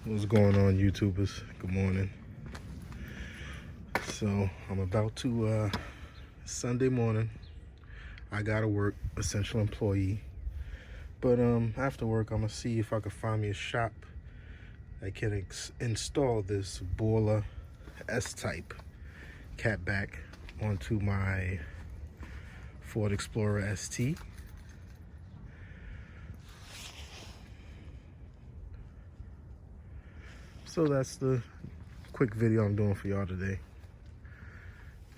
What's going on, YouTubers? Good morning. So I'm about to Sunday morning. I gotta work, essential employee. But after work, I'm gonna see if I can find me a shop that can install this Borla S-Type catback onto my Ford Explorer ST. So that's the quick video I'm doing for y'all today.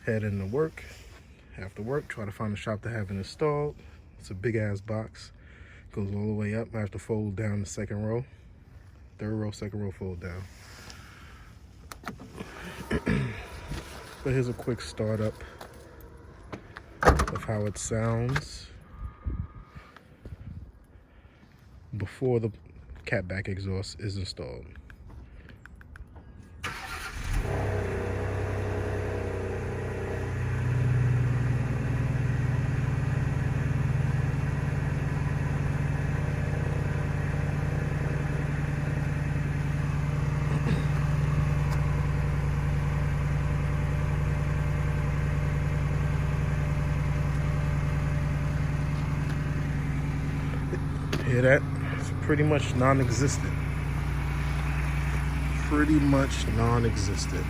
Heading to work. After work, try to find a shop to have it installed. It's a big ass box. Goes all the way up. I have to fold down the second row. Third row, second row, fold down. But here's a quick startup of how it sounds before the catback exhaust is installed. Hear that? It's pretty much non-existent. Pretty much non-existent.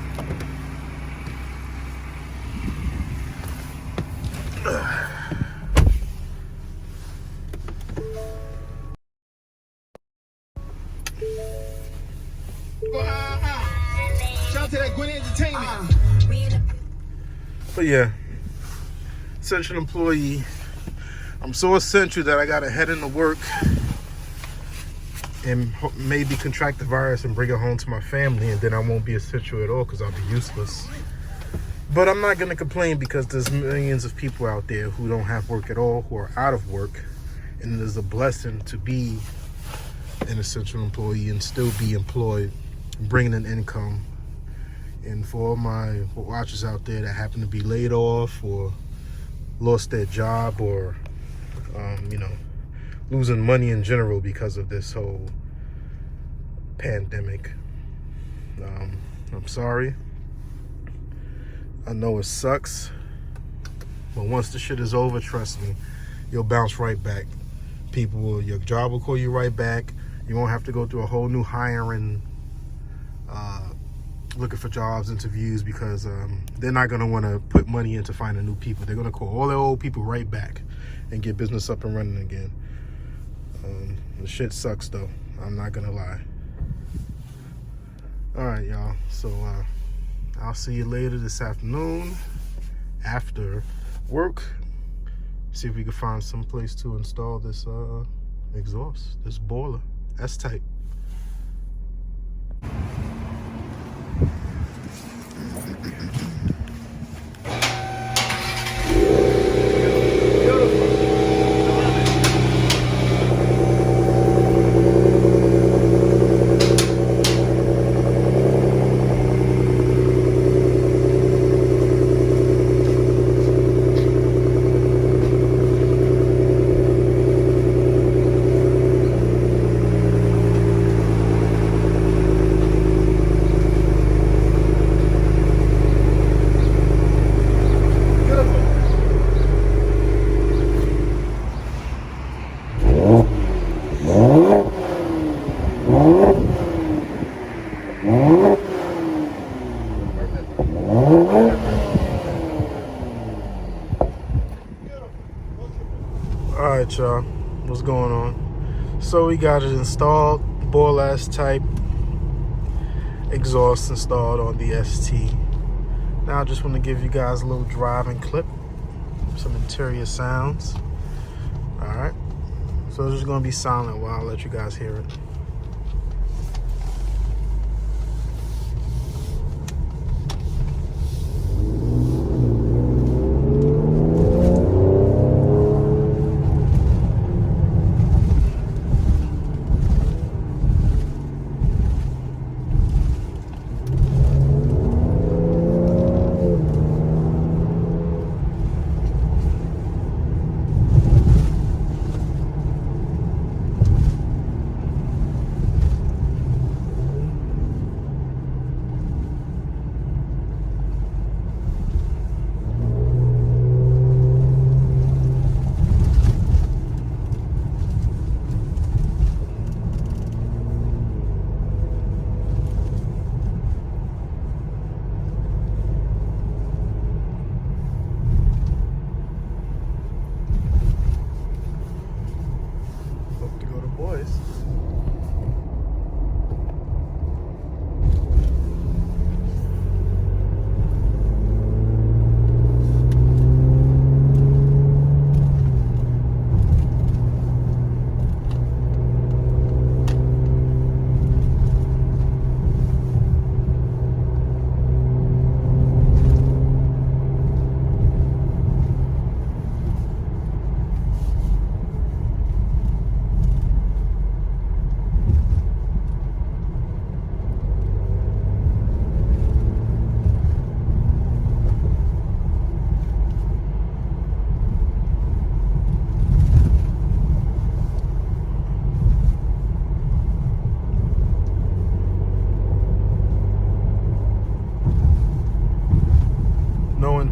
Shout out to that Gwen Entertainment. But yeah, essential employee. I'm so essential that I gotta head into work and maybe contract the virus and bring it home to my family, and then I won't be essential at all because I'll be useless. But I'm not gonna complain because there's millions of people out there who don't have work at all, who are out of work, and it is a blessing to be an essential employee and still be employed, bringing an income. And for all my watchers out there that happen to be laid off or lost their job or losing money in general because of this whole pandemic, I'm sorry. I know it sucks, but once the shit is over, trust me, you'll bounce right back. Your job will call you right back. You won't have to go through a whole new hiring, looking for jobs, interviews, because they're not going to want to put money into finding new people. They're going to call all their old people right back and get business up and running again. The shit sucks though, I'm not gonna lie. All right, y'all, so I'll see you later this afternoon after work. See if we can find some place to install this exhaust, this Borla S-Type. Alright, y'all, what's going on? So we got it installed, Borla S-Type exhaust installed on the ST. Now I just want to give you guys a little driving clip, some interior sounds. Alright, so it's just going to be silent while I let you guys hear it.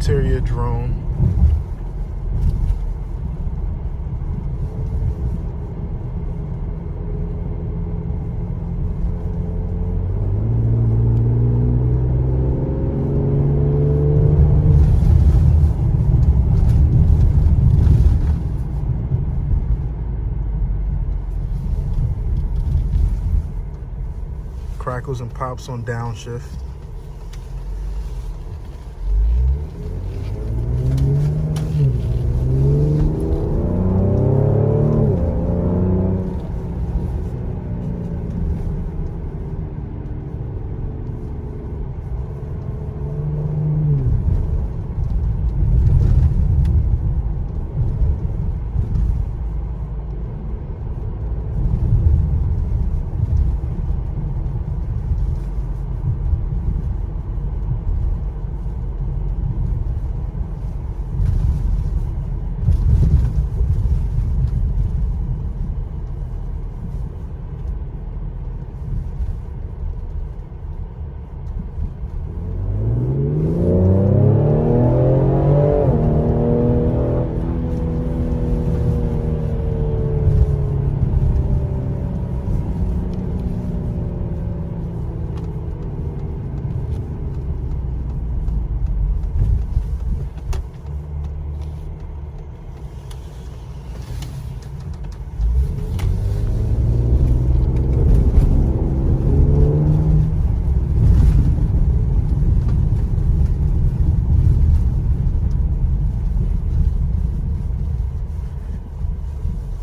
interior drone. Crackles and pops on downshift.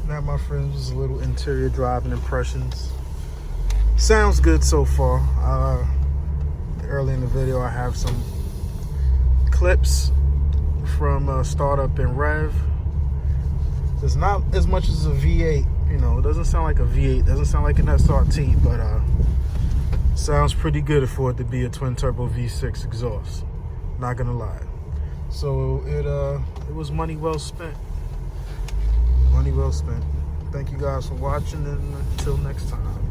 That, my friends, was a little interior driving impressions. Sounds good so far. Early in the video, I have some clips from startup and rev. It's not as much as a V8, you know. It doesn't sound like a V8, doesn't sound like an SRT, but sounds pretty good for it to be a twin turbo V6 exhaust. Not gonna lie. So it was money well spent. Money well spent. Thank you guys for watching, and until next time.